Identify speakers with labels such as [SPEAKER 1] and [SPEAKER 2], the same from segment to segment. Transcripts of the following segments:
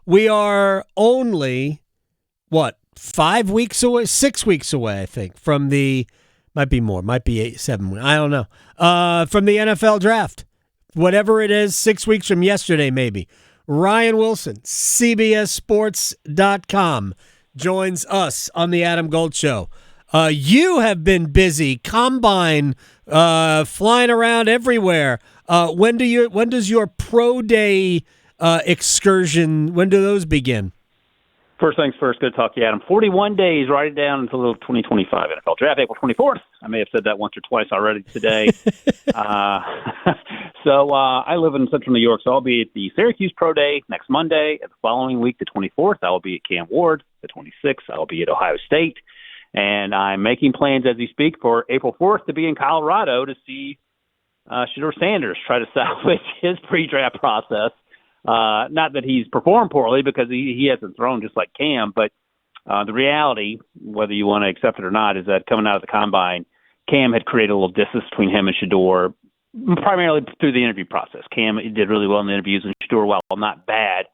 [SPEAKER 1] We are only, 5 weeks away, 6 weeks away, I think, from the, might be more, might be 8, 7, I don't know, from the NFL draft. Whatever it is, 6 weeks from yesterday, maybe. Ryan Wilson, CBSSports.com, joins us on the Adam Gold Show. You have been busy, combine, flying around everywhere. When does your pro day excursion, when do those begin?
[SPEAKER 2] First things first, good to talk to you, Adam. 41 days, write it down until 2025 NFL Draft, April 24th. I may have said that once or twice already today. So I live in central New York, so I'll be at the Syracuse Pro Day next Monday. At the following week, the 24th, I will be at Cam Ward. The 26th, I will be at Ohio State. And I'm making plans as we speak for April 4th to be in Colorado to see Shedeur Sanders try to salvage his pre-draft process. Not that he's performed poorly, because he hasn't thrown just like Cam, but the reality, whether you want to accept it or not, is that coming out of the combine, Cam had created a little distance between him and Shedeur, primarily through the interview process. Cam did really well in the interviews, and Shedeur, while not bad,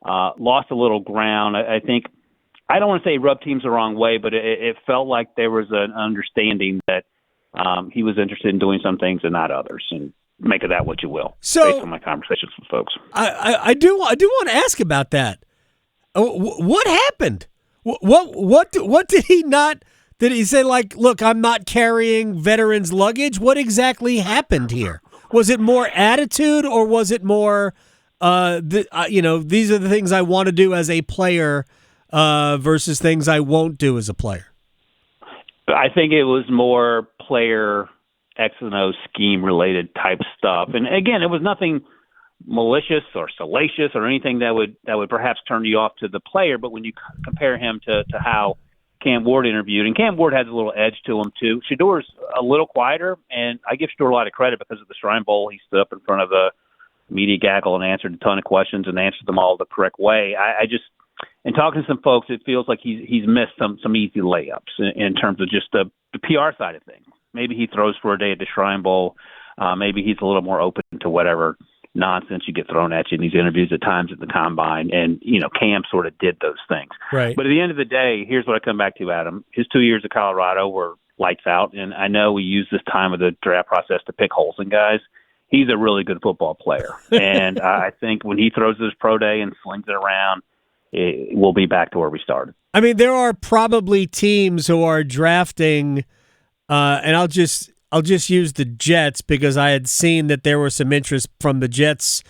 [SPEAKER 2] lost a little ground. I think, I don't want to say rub teams the wrong way, but it felt like there was an understanding that he was interested in doing some things and not others. And make of that what you will, based on my conversations with folks.
[SPEAKER 1] I do want to ask about that. What happened? What did he not? Did he say, like, look, I'm not carrying veterans' luggage? What exactly happened here? Was it more attitude, or was it more, these are the things I want to do as a player versus things I won't do as a player?
[SPEAKER 2] I think it was more player X and O scheme related type stuff. And again, it was nothing malicious or salacious or anything that would perhaps turn you off to the player. But when you compare him to how Cam Ward interviewed, and Cam Ward has a little edge to him too. Shedeur's a little quieter, and I give Shedeur a lot of credit because of the Shrine Bowl. He stood up in front of the media gaggle and answered a ton of questions and answered them all the correct way. I just, in talking to some folks, it feels like he's missed some easy layups in terms of just the PR side of things. Maybe he throws for a day at the Shrine Bowl. Maybe he's a little more open to whatever nonsense you get thrown at you in these interviews at times at the combine. And, Cam sort of did those things.
[SPEAKER 1] Right.
[SPEAKER 2] But at the end of the day, here's what I come back to, Adam. His 2 years at Colorado were lights out. And I know we use this time of the draft process to pick holes in guys. He's a really good football player. And I think when he throws his pro day and slings it around, we'll be back to where we started.
[SPEAKER 1] I mean, there are probably teams who are drafting and I'll just use the Jets because I had seen that there was some interest from the Jets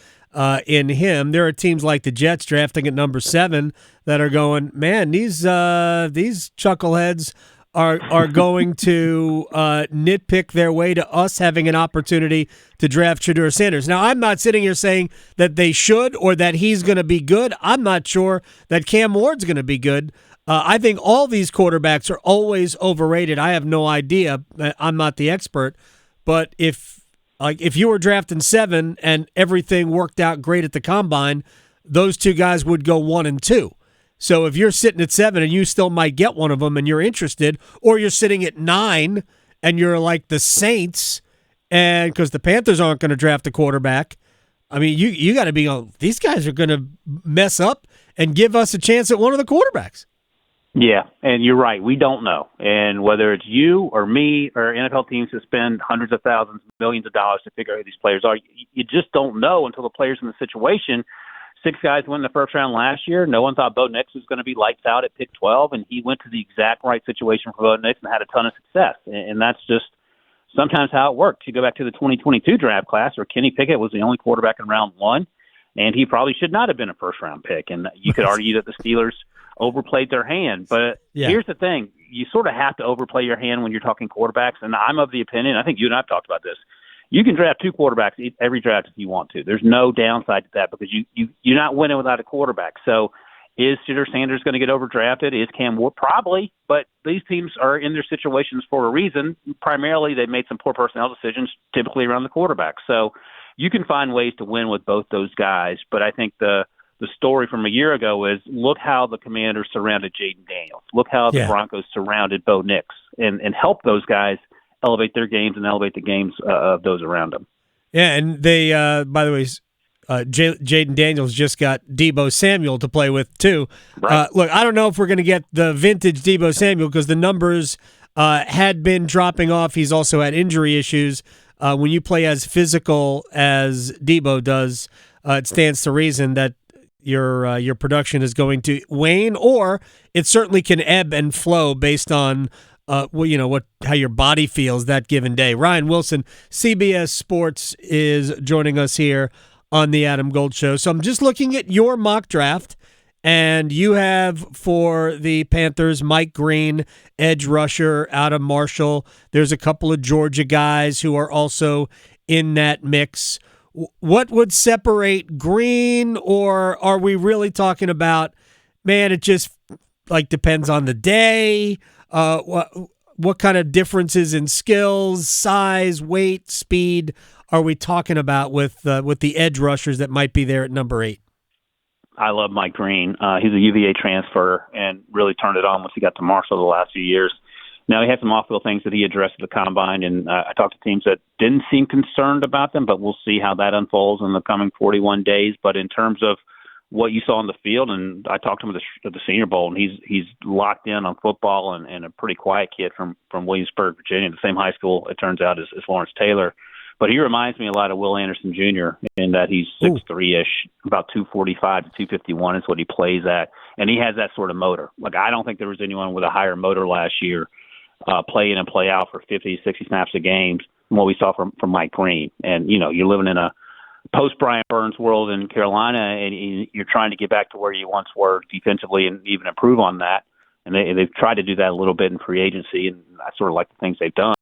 [SPEAKER 1] in him. There are teams like the Jets drafting at number 7 that are going, man, these chuckleheads are going to nitpick their way to us having an opportunity to draft Shedeur Sanders. Now, I'm not sitting here saying that they should or that he's going to be good. I'm not sure that Cam Ward's going to be good. I think all these quarterbacks are always overrated. I have no idea. I'm not the expert. But if you were drafting 7 and everything worked out great at the combine, those two guys would go 1 and 2. So if you're sitting at 7 and you still might get one of them and you're interested, or you're sitting at 9 and you're like the Saints, and because the Panthers aren't going to draft a quarterback, I mean, you got to be on. These guys are going to mess up and give us a chance at one of the quarterbacks.
[SPEAKER 2] Yeah, and you're right. We don't know. And whether it's you or me or NFL teams that spend hundreds of thousands, millions of dollars to figure out who these players are, you just don't know until the player's in the situation. 6 guys went in the first round last year. No one thought Bo Nix was going to be lights out at pick 12, and he went to the exact right situation for Bo Nix and had a ton of success. And that's just sometimes how it works. You go back to the 2022 draft class where Kenny Pickett was the only quarterback in round 1, and he probably should not have been a first-round pick. And you could argue that the Steelers overplayed their hand. But Here's the thing. You sort of have to overplay your hand when you're talking quarterbacks, and I'm of the opinion, I think you and I have talked about this, you can draft 2 quarterbacks every draft if you want to. There's no downside to that because you're not winning without a quarterback. So is Shedeur Sanders going to get overdrafted? Is Cam Ward? Probably, but these teams are in their situations for a reason. Primarily, they made some poor personnel decisions, typically around the quarterback. So you can find ways to win with both those guys, but I think the story from a year ago is look how the Commanders surrounded Jaden Daniels. Look how the Broncos surrounded Bo Nix and help those guys elevate their games and elevate the games of those around them.
[SPEAKER 1] Yeah, and they, by the way, Jaden Daniels just got Deebo Samuel to play with too.
[SPEAKER 2] Right.
[SPEAKER 1] Look, I don't know if we're going to get the vintage Deebo Samuel because the numbers had been dropping off. He's also had injury issues. When you play as physical as Deebo does, it stands to reason that your production is going to wane, or it certainly can ebb and flow based on how your body feels that given day. Ryan Wilson, CBS Sports, is joining us here on the Adam Gold Show. So I'm just looking at your mock draft, and you have for the Panthers Mike Green, edge rusher out of Marshall. There's a couple of Georgia guys who are also in that mix. What would separate Green, or are we really talking about, man, it just depends on the day? What kind of differences in skills, size, weight, speed are we talking about with the edge rushers that might be there at number 8?
[SPEAKER 2] I love Mike Green. He's a UVA transfer and really turned it on once he got to Marshall the last few years. Now, he had some off-field things that he addressed at the Combine, and I talked to teams that didn't seem concerned about them, but we'll see how that unfolds in the coming 41 days. But in terms of what you saw on the field, and I talked to him at the Senior Bowl, and he's locked in on football and a pretty quiet kid from Williamsburg, Virginia, the same high school, it turns out, as Lawrence Taylor. But he reminds me a lot of Will Anderson Jr. in that he's 6'3"-ish, about 245 to 251 is what he plays at, and he has that sort of motor. I don't think there was anyone with a higher motor last year play in and play out for 50, 60 snaps a game from what we saw from Mike Green. And, you're living in a post-Brian Burns world in Carolina, and you're trying to get back to where you once were defensively and even improve on that. And they've tried to do that a little bit in free agency, and I sort of like the things they've done.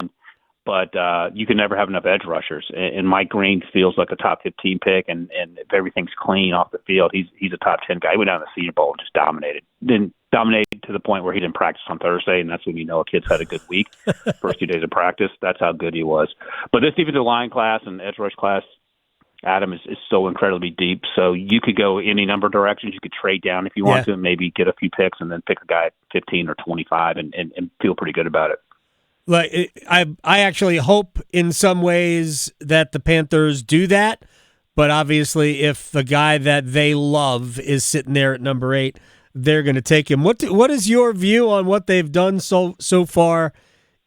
[SPEAKER 2] But you can never have enough edge rushers. And Mike Green feels like a top 15 pick, and if everything's clean off the field, he's a top 10 guy. He went down to the Senior Bowl and just dominated. Then dominated to the point where he didn't practice on Thursday, and that's when you know a kid's had a good week. First 2 days of practice, that's how good he was. But this defensive line class and edge rush class, Adam, is so incredibly deep. So you could go any number of directions. You could trade down if you want to, and maybe get a few picks and then pick a guy at 15 or 25 and feel pretty good about it.
[SPEAKER 1] I actually hope in some ways that the Panthers do that, but obviously if the guy that they love is sitting there at number 8, they're going to take him. What is your view on what they've done so far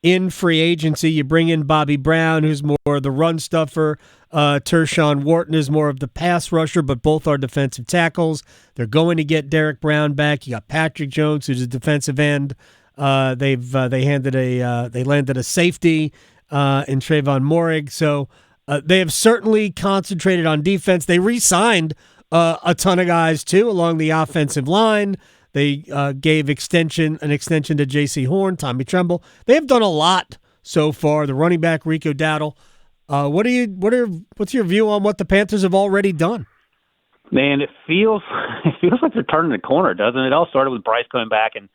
[SPEAKER 1] in free agency? You bring in Bobby Brown, who's more the run stuffer. Tershawn Wharton is more of the pass rusher, but both are defensive tackles. They're going to get Derrick Brown back. You got Patrick Jones, who's a defensive end. They landed a safety in Trayvon Morig. So they have certainly concentrated on defense. They re-signed a ton of guys too along the offensive line. They gave an extension to J.C. Horn, Tommy Tremble. They have done a lot so far. The running back Rico Dowdle. What's your view on what the Panthers have already done?
[SPEAKER 2] Man, it feels like they're turning the corner, doesn't it? It all started with Bryce coming back and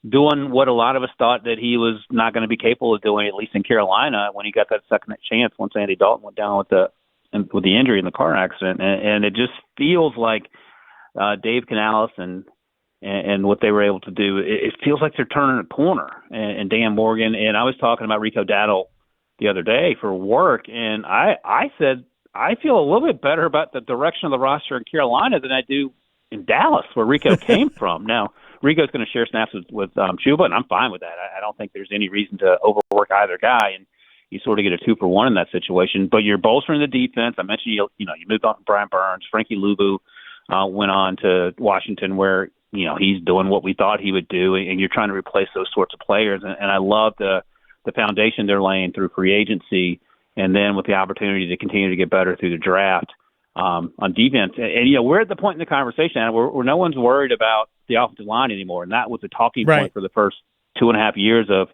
[SPEAKER 2] doing what a lot of us thought that he was not going to be capable of doing, at least in Carolina, when he got that second chance once Andy Dalton went down with the injury in the car accident. And it just feels like Dave Canales and what they were able to do, it feels like they're turning a corner. And Dan Morgan, and I was talking about Rico Dowdle the other day for work, and I said I feel a little bit better about the direction of the roster in Carolina than I do in Dallas, where Rico came from. Now, Rico's going to share snaps with Chuba, and I'm fine with that. I don't think there's any reason to overwork either guy, and you sort of get a 2-for-1 in that situation. But you're bolstering the defense. I mentioned you moved on from Brian Burns. Frankie Luvu went on to Washington, where he's doing what we thought he would do, and you're trying to replace those sorts of players. And I love the foundation they're laying through free agency, and then with the opportunity to continue to get better through the draft on defense. And we're at the point in the conversation where no one's worried about the offensive line anymore, and that was the talking point for the first 2.5 years of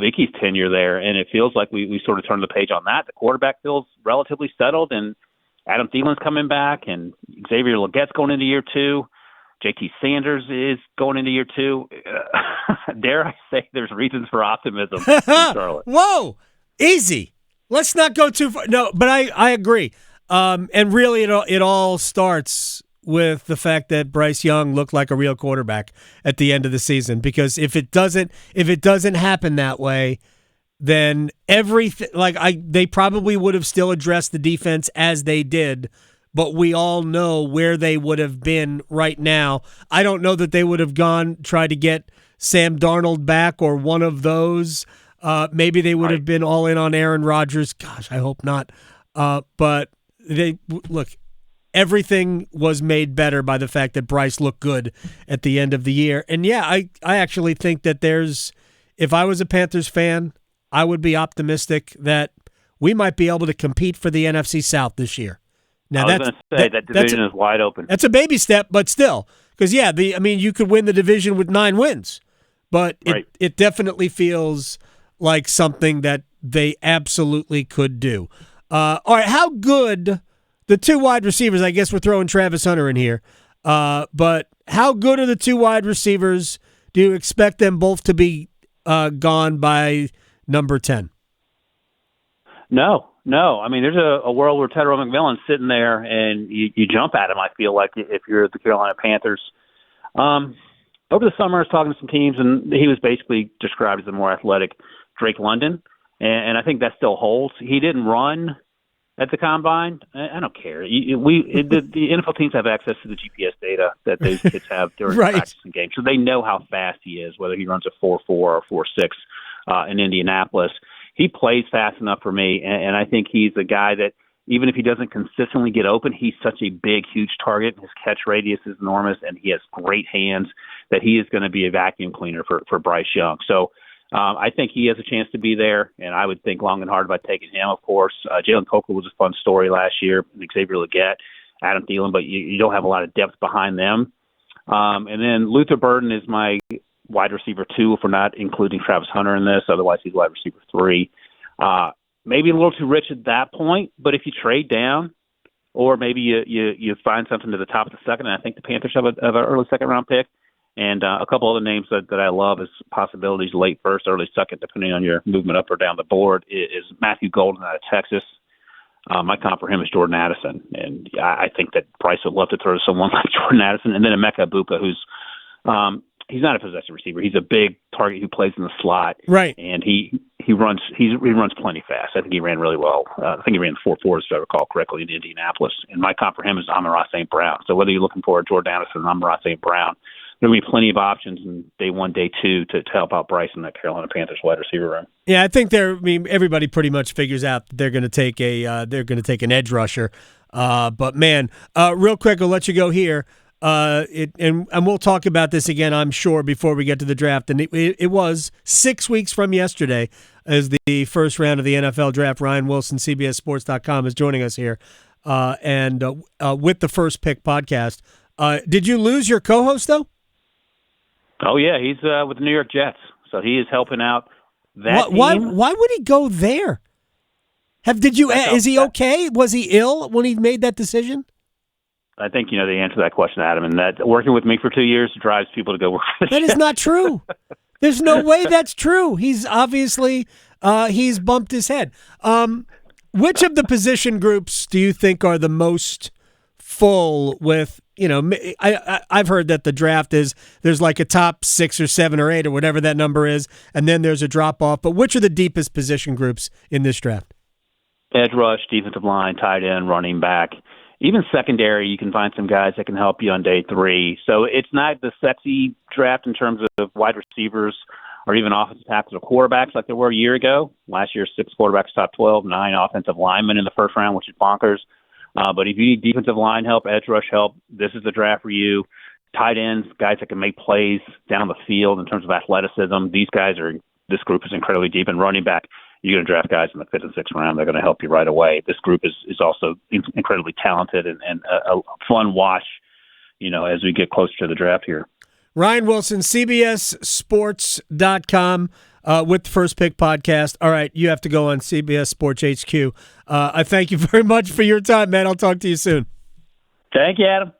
[SPEAKER 2] Icky's tenure there. And it feels like we sort of turned the page on that. The quarterback feels relatively settled, and Adam Thielen's coming back, and Xavier Legette's going into year 2. JT Sanders is going into year 2. Dare I say there's reasons for optimism in Charlotte.
[SPEAKER 1] Whoa, easy. Let's not go too far. No, but I agree. And really it all starts with the fact that Bryce Young looked like a real quarterback at the end of the season, because if it doesn't happen that way, then everything, they probably would have still addressed the defense as they did, but we all know where they would have been right now. I don't know that they would have tried to get Sam Darnold back or one of those. Maybe they would have been all in on Aaron Rodgers. Gosh, I hope not. But look, everything was made better by the fact that Bryce looked good at the end of the year. And yeah, I actually think that if I was a Panthers fan, I would be optimistic that we might be able to compete for the NFC South this year. Now,
[SPEAKER 2] I was going to say that division is wide open.
[SPEAKER 1] That's a baby step, but still. Because, yeah, you could win the division with 9 wins. But it definitely feels like something that they absolutely could do. All right, how good the 2 wide receivers, I guess we're throwing Travis Hunter in here, but how good are the 2 wide receivers? Do you expect them both to be gone by number 10?
[SPEAKER 2] No. I mean, there's a world where Tedder McMillan's sitting there, and you jump at him, I feel like, if you're the Carolina Panthers. Over the summer, I was talking to some teams, and he was basically described as a more athletic Drake London, and I think that still holds. He didn't run at the Combine. I don't care. The NFL teams have access to the GPS data that those kids have during practice and games, so they know how fast he is, whether he runs a 4.4 or 4.6 in Indianapolis. He plays fast enough for me, and I think he's a guy that even if he doesn't consistently get open, he's such a big, huge target. His catch radius is enormous, and he has great hands that he is going to be a vacuum cleaner for Bryce Young. So I think he has a chance to be there, and I would think long and hard about taking him, of course. Jalen Coker was a fun story last year, Xavier Legette, Adam Thielen, but you don't have a lot of depth behind them. And then Luther Burden is my wide receiver 2, if we're not including Travis Hunter in this. Otherwise, he's wide receiver 3. Maybe a little too rich at that point, but if you trade down or maybe you find something to the top of the second, and I think the Panthers have an early second-round pick, and a couple other names that I love as possibilities late first, early second, depending on your movement up or down the board, is Matthew Golden out of Texas. My comp for him is Jordan Addison, and I think that Bryce would love to throw to someone like Jordan Addison, and then Emeka Egbuka, who's he's not a possession receiver. He's a big target who plays in the slot,
[SPEAKER 1] right?
[SPEAKER 2] And he runs plenty fast. I think he ran really well. I think he ran 4.4, if I recall correctly, in Indianapolis. And my comp for him is Amon-Ra St. Brown. So whether you're looking for Jordan Addison or Amon-Ra St. Brown, there will be plenty of options in day 1, day 2 to help out Bryce in that Carolina Panthers wide receiver room.
[SPEAKER 1] Yeah, I think everybody pretty much figures out that they're going to take an edge rusher. But man, real quick, I'll let you go here. And we'll talk about this again, I'm sure, before we get to the draft. And it was 6 weeks from yesterday as the first round of the NFL draft. Ryan Wilson, CBSSports.com, is joining us here, and with the First Pick podcast. Did you lose your co-host though?
[SPEAKER 2] Oh yeah, he's with the New York Jets, so he is helping out that team.
[SPEAKER 1] Why would he go there? Is he okay? Was he ill when he made that decision?
[SPEAKER 2] I think you know the answer to that question, Adam, and that working with me for 2 years drives people to go work for the
[SPEAKER 1] That
[SPEAKER 2] Jets.
[SPEAKER 1] is not true. There's no way that's true. He's obviously he's bumped his head. Which of the position groups do you think are the most full with, I've heard that the draft there's like a top 6 or 7 or 8 or whatever that number is, and then there's a drop off. But which are the deepest position groups in this draft?
[SPEAKER 2] Edge rush, defensive line, tight end, running back. Even secondary, you can find some guys that can help you on day 3. So it's not the sexy draft in terms of wide receivers or even offensive tackles or quarterbacks like there were a year ago. Last year, 6 quarterbacks top 12, 9 offensive linemen in the first round, which is bonkers. But if you need defensive line help, edge rush help, this is the draft for you. Tight ends, guys that can make plays down the field in terms of athleticism. This group is incredibly deep. And running back, you're going to draft guys in the 5th and 6th round. They're going to help you right away. This group is also incredibly talented and a fun watch, as we get closer to the draft here.
[SPEAKER 1] Ryan Wilson, CBSSports.com with the First Pick podcast. All right, you have to go on CBS Sports HQ. I thank you very much for your time, man. I'll talk to you soon.
[SPEAKER 2] Thank you, Adam.